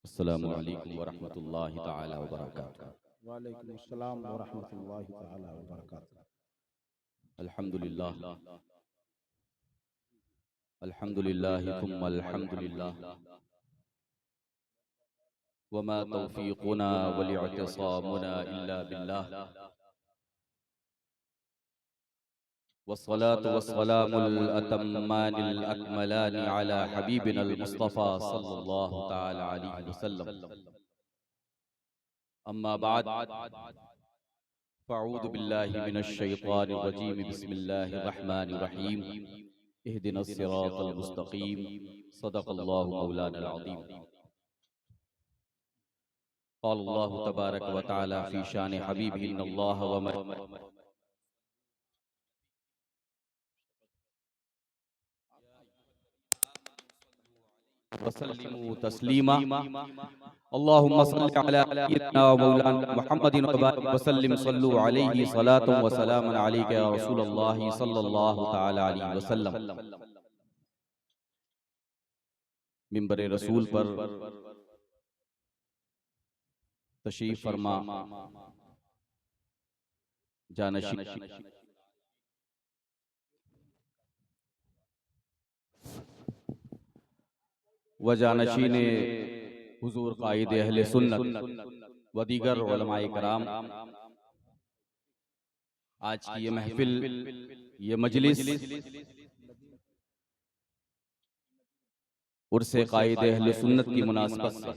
अस्सलामु अलैकुम वरहमतुल्लाहि तआला वबरकातुहू। वालेकुम अस्सलाम व रहमतुल्लाहि तआला व बरकातुहू। अल्हम्दुलिल्लाह अल्हम्दुलिल्लाहि थुम्मा अल्हम्दुलिल्लाह वमा तौफीकुना वलिअतिसामुना इल्ला बिल्लाह वस्सलातु वस्सलामुल अतम्मानिल अकमलानि अला हबीबिनल मुस्तफ़ा सल्लल्लाहु तआला अलैहि वसल्लम। अम्मा बाद फ़अऊज़ु बिल्लाहि मिनश शैतानिर रजीम। बिस्मिल्लाहिर रहमानिर रहीम। इहदिनस सिरातल मुस्तक़ीम। सदक़ल्लाहु मौलानल अज़ीम। क़ाल अल्लाहु तबारक व तआला फ़ी शान हबीबिही इन्नल्लाह व वसल्लिमू तस्लीमा। अल्लाहुम्मा सल्लि अला सय्यिदिना व मौलाना मुहम्मदिन व बारिक वसल्लिम। सल्लु अलैहि सलातु व सलामुन अलैका या रसूलल्लाह सल्लल्लाहु तआला अलैहि वसल्लम। मिंबर रसूल पर तशरीफ फरमा जानशीन व जानशीन हुजूर कायद अहले सुन्नत व दीगर उलमाए कराम, आज की ये महफिल, ये मजलिस उर्से कायद अहले सुन्नत की मुनासबत से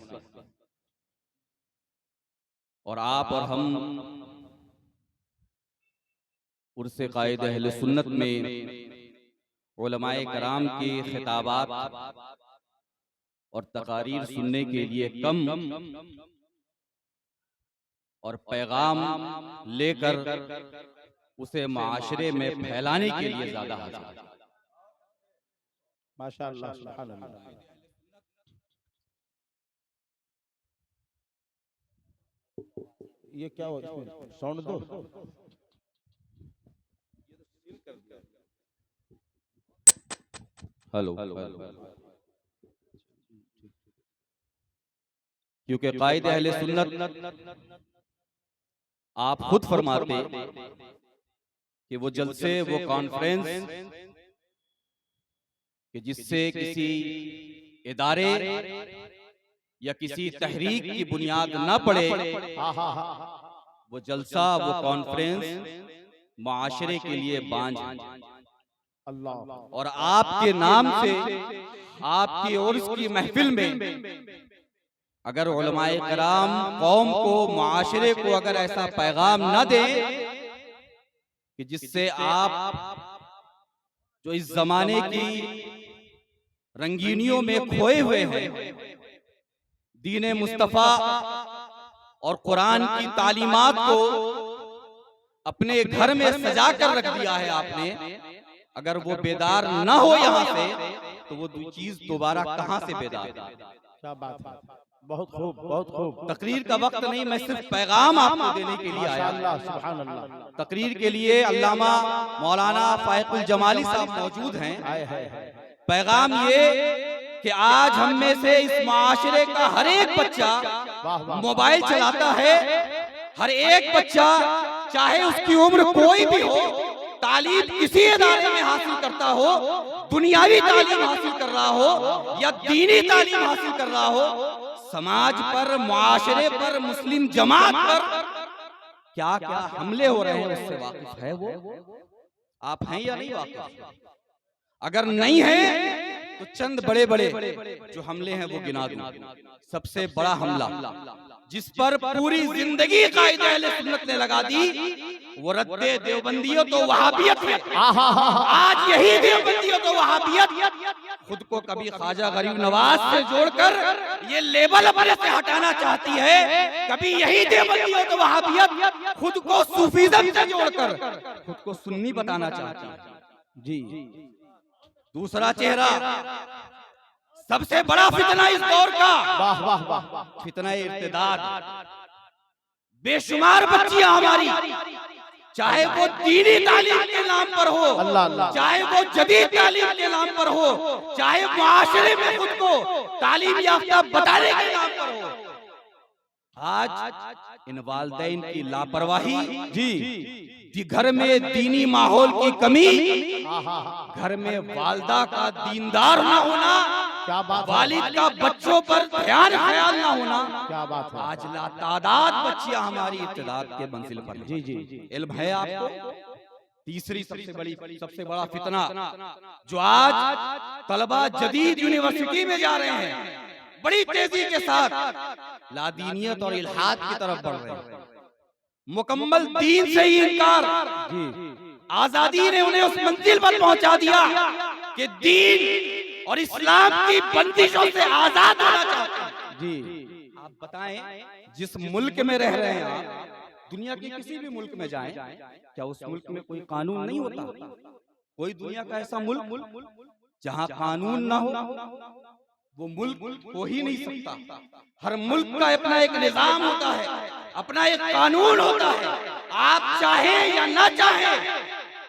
और आप और हम उर्से कायद अहले सुन्नत में उलमाए कराम के खिताबात और तकारीर सुनने के लिए कम और पैगाम लेकर उसे माशरे में फैलाने के लिए ज्यादा हाजिर है। माशाअल्लाह सुभान अल्लाह। ये क्या हो, इसमें साउंड दो। हेलो, क्योंकि कायदे अहले सुन्नत आप खुद फरमाते कि वो जलसे, वो कॉन्फ्रेंस कि जिससे किसी इदारे या किसी तहरीक की बुनियाद न पड़े, वो जलसा, वो कॉन्फ्रेंस माशरे के लिए बांझ है। अल्लाह। और आपके नाम से, आपकी और उसकी महफिल में अगर उलमाए कराम कौम को, माशरे को अगर ऐसा पैगाम न दे कि जिससे आप जो इस जमाने की रंगीनियों में खोए हुए हैं, दीन मुस्तफा और कुरान की तालीमात को अपने घर में सजा कर रख दिया है आपने, अगर वो बेदार न हो यहाँ से, तो वो चीज दोबारा कहाँ से बेदार? क्या बात है, बहुत खूब, बहुत खूब। तकरीर का वक्त नहीं, मैं सिर्फ पैगाम आपको देने के लिए आया। सुभान अल्लाह। तकरीर के लिए अल्लामा मौलाना फायकुल जमाली साहब मौजूद हैं। पैगाम ये कि आज हम में से इस माशरे का हर एक बच्चा मोबाइल चलाता है। हर एक बच्चा, चाहे उसकी उम्र कोई भी हो, तालीम किसी इदारे में हासिल करता हो, दुनियावी तालीम हासिल कर रहा हो या दीनी तालीम हासिल कर रहा हो, समाज पर, मुआशरे पर, मुस्लिम जमात पर क्या क्या हमले हो रहे हैं उससे वाकिफ है वो? आप हैं या नहीं वाकिफ? अगर नहीं है तो चंद बड़े बड़े जो हमले हैं वो गिना दूं। सबसे बड़ा हमला जिस पर पूरी जिंदगी कायदे अहले सुन्नत ने लगा दी, वो रद्दे देवबंदियों तो वहाबियत है। आज यही देवबंदियों तो वहाबियत खुद को कभी ख्वाजा गरीब नवाज से जोड़कर ये लेबल अपने से हटाना चाहती है, कभी यही देवबंदियों तो वहाबियत खुद को सूफीज़म से जोड़कर खुद को सुन्नी बताना चाहती है। जी, दूसरा चेहरा, सबसे बड़ा फितना इस दौर का, वाह वाह वाह, फितना इर्तिदाद। बेशुमार बच्चियां हमारी चाहे वो दीनी तालीम के नाम पर हो, अल्लाह अल्लाह, चाहे वो जदीद तालीम के नाम पर हो, चाहे मुआशरे में खुद को तालीम याफ्ता बताने के नाम पर हो, आज इन वालिदैन की लापरवाही, जी घर में दीनी माहौल की कमी, घर में वालदा का दीनदार ना होना, क्या बात है, वालिद का बच्चों पर ध्यान ख्याल ना होना, क्या बात है, आज लातादाद बच्चियां हमारी इब्तिदात के मंजिल पर हैं। जी इल्म है आपको, तीसरी सबसे बड़ा फितना जो आज तलबा जदीद यूनिवर्सिटी में जा रहे हैं, बड़ी तेजी के साथ लादीनियत और इल्हाद की तरफ बढ़ रहे हैं, मुकम्मल दीन से ही इनकार, आजादी ने उन्हें उस मंजिल पर पहुंचा दिया कि दीन और इस्लाम की बंदिशों से आजाद होना चाहते हैं। जी, आप बताएं, जिस मुल्क में रह रहे हैं आप, दुनिया के किसी भी मुल्क में जाएं, क्या उस मुल्क में कोई कानून नहीं होता? कोई दुनिया का ऐसा मुल्क जहां कानून ना हो, वो मुल्क हो ही नहीं सकता। हर मुल्क का अपना एक निजाम होता है, अपना एक कानून होता है। आप चाहें या ना चाहें,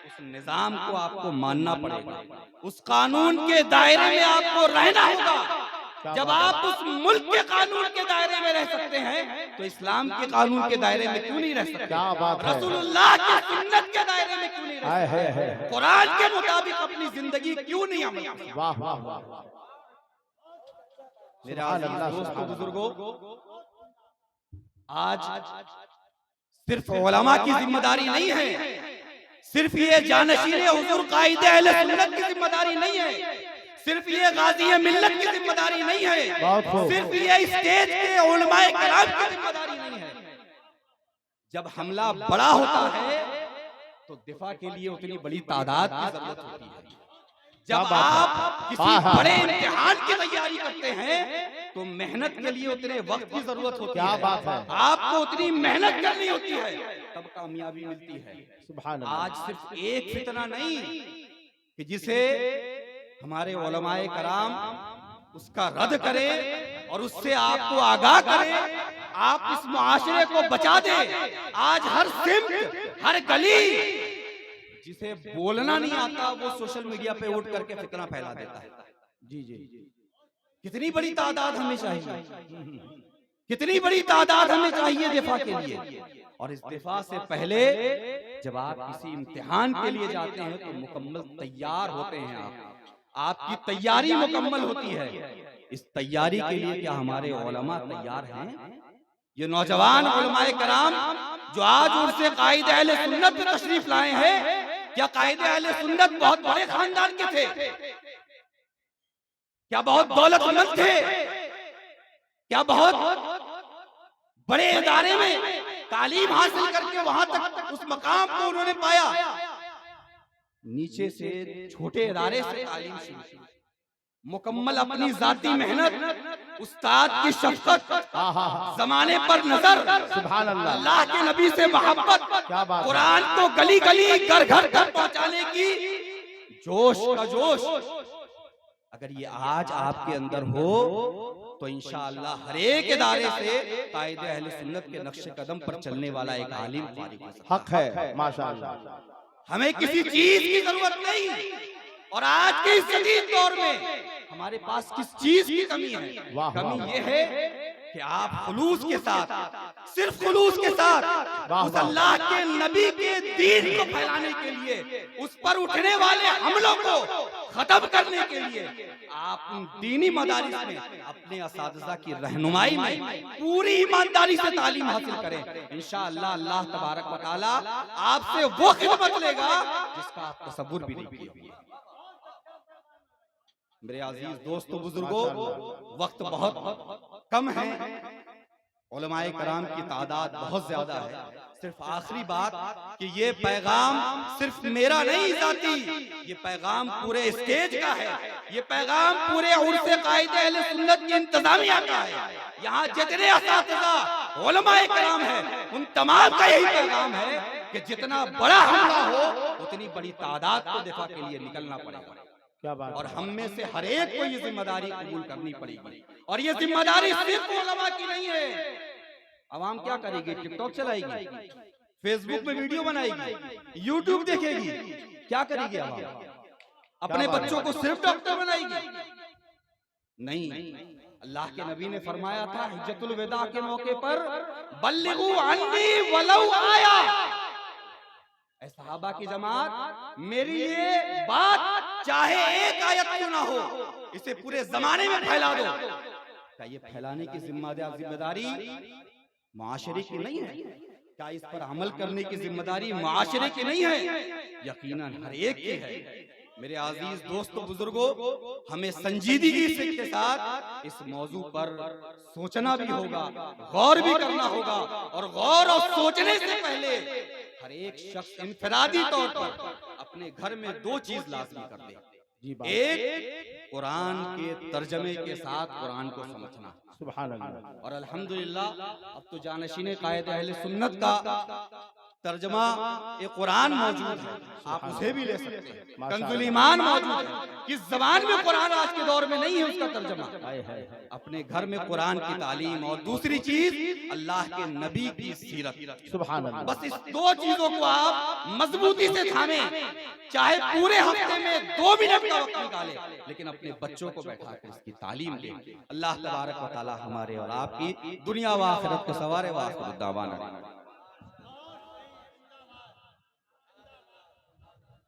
उस निजाम को आपको मानना पड़ेगा, उस कानून के दायरे में आपको रहना होगा। जब आप उस मुल्क के कानून के दायरे में रह सकते हैं, तो इस्लाम के कानून के दायरे में क्यों नहीं रह सकते? क्या बात है, रसूलुल्लाह की सुन्नत के दायरे में क्यों नहीं रह है सकते? कुरान के मुताबिक अपनी जिंदगी क्यों नहीं अमल करते? वाह वाह वाह, मेरे दोस्तों बुजुर्गों, आज सिर्फ उलमा की जिम्मेदारी नहीं है, सिर्फ ये जानशीने हुजूर कायदे अहले सुन्नत की जिम्मेदारी नहीं है, सिर्फ ये गाज़ी मिल्लत की जिम्मेदारी नहीं है, सिर्फ ये स्टेज के उलमाए किराम की जिम्मेदारी नहीं है। जब हमला बड़ा होता है तो दिफा के लिए उतनी बड़ी तादाद की जरूरत होती है। जब आप किसी बड़े इम्तिहान की तैयारी करते हैं तो मेहनत के लिए उतने वक्त की जरूरत होती है। क्या बात है, आपको उतनी मेहनत करनी होती है, तब कामयाबी मिलती है। सुभान अल्लाह। आज सिर्फ एक फितना नहीं कि जिसे हमारे उलमाए कराम उसका रद्द करें और उससे आपको आगाह करें, आप इस मुआशरे को बचा दें। आज हर सिमत, हर गली, जिसे बोलना नहीं आता वो सोशल मीडिया पे उठ करके फितना फैला देता है। जी, कितनी बड़ी तादाद हमें चाहिए, कितनी बड़ी तादाद हमें चाहिए दिफा के लिए। और इस दिफा से पहले जब आप किसी इम्तिहान के लिए जाते हैं तो मुकम्मल तैयार होते हैं, आपकी तैयारी मुकम्मल होती है। इस तैयारी के लिए क्या हमारे उलमा तैयार हैं? ये नौजवान उलमाए कराम जो आज उनसे कायदे अहले सुन्नत में तशरीफ लाए हैं, क्या कायदे अहले सुन्नत बहुत बड़े खानदान के थे? क्या बहुत दौलतमंद थे? क्या बहुत बड़े इदारे में तालीम हासिल करके वहां तक उस मकाम को उन्होंने पाया? नीचे से छोटे इदारे से तालीम शुरू की, मुकम्मल अपनी जाती मेहनत, उस्ताद की शफकत, जमाने पर नजर, सुभान अल्लाह, अल्लाह के नबी से मोहब्बत, क्या बात, कुरान को गली गली घर घर तक पहुंचाने की जोश का जोश, अगर ये आज आपके अंदर हो तो इंशाअल्लाह हर एक इदारे से कायदे अहले सुन्नत के नक्शे कदम पर चलने वाला एक आलिम फारिग हो सकता है। हक है, माशाअल्लाह। हमें किसी चीज की जरूरत नहीं, और आज के इस जदीद दौर में हमारे पास किस चीज की कमी है? कमी ये है कि आप खुलूस के साथ, सिर्फ खुलूस के साथ उस अल्लाह के नबी के दीन को फैलाने के लिए, उस पर उठने वाले हमलों को खत्म करने के लिए आप उन दीनी मदारिस में अपने असातिज़ा की रहनुमाई में पूरी ईमानदारी से तालीम हासिल करें। इंशाअल्लाह अल्लाह तबारक व तआला आपसे वो खिदमत लेगा जिसका आप तसव्वुर भी नहीं किए। मेरे अजीज दोस्तों बुजुर्गों, वक्त बहुत कम है, उलमाए कराम की तादाद बहुत ज्यादा है। सिर्फ आखिरी बात कि ये पैगाम सिर्फ मेरा नहीं जाती, ये पैगाम पूरे स्टेज का है, ये पैगाम पूरे उर्से कायदे अहले सुन्नत की इंतजामिया का है। यहाँ जितने असातिज़ा उलमाए कराम है उन तमाम का यही पैगाम है कि जितना बड़ा हमला हो उतनी बड़ी तादाद को दिफा के लिए निकलना पड़ेगा। क्या बात, और हम में से हर एक को ये जिम्मेदारी कबूल करनी पड़ेगी। और ये जिम्मेदारी सिर्फ उलमा की नहीं है। अवाम क्या करेगी? टिकटॉक चलाएगी, फेसबुक में वीडियो बनाएगी, यूट्यूब देखेगी, क्या करेगी? अब अपने बच्चों को सिर्फ डॉक्टर बनाएगी? नहीं, अल्लाह के नबी ने फरमाया था हिज्जतुल विदा के मौके पर, बल्लिगू अन्नी वलौ आया। ऐ सहाबा की जमात, मेरी ये बात चाहे एक आयत क्यों ना हो, इसे पूरे जमाने में फैला दो। क्या ये फैलाने की जिम्मेदारी मुआशरे की नहीं है? क्या इस पर अमल करने की जिम्मेदारी मुआशरे की नहीं है? यकीनन हर एक की है। मेरे अजीज दोस्तों बुजुर्गों, हमें संजीदगी के साथ इस मौजू पर सोचना भी होगा, गौर भी करना होगा, और गौर और सोचने से पहले हर एक शख्स इनफरादी तौर पर अपने घर में दो चीज लाजमी कर दे। एक, कुरान के तर्जमे के साथ कुरान को समझना, सुभान अल्लाह। और अल्हम्दुलिल्लाह अब तो जानशीने कायदे अहले सुन्नत का तर्जमा ये कुरान मौजूद है, आप उसे भी ले सकते हैं। कंजुल ईमान मौजूद है, किस जबान में कुरान आज के दौर में नहीं है उसका तर्जमा। अपने घर में कुरान की तालीम, और दूसरी चीज अल्लाह के नबी की सीरत, सुभान अल्लाह। बस इस दो चीजों को आप मजबूती से थामे, चाहे पूरे हफ्ते में 2 मिनट का वक्त निकाले, लेकिन अपने बच्चों को बैठा कर इसकी तालीम दें। अल्लाह तबारक व तआला हमारे और आपकी दुनिया व आखिरत को सवारे व आखिर दावाना।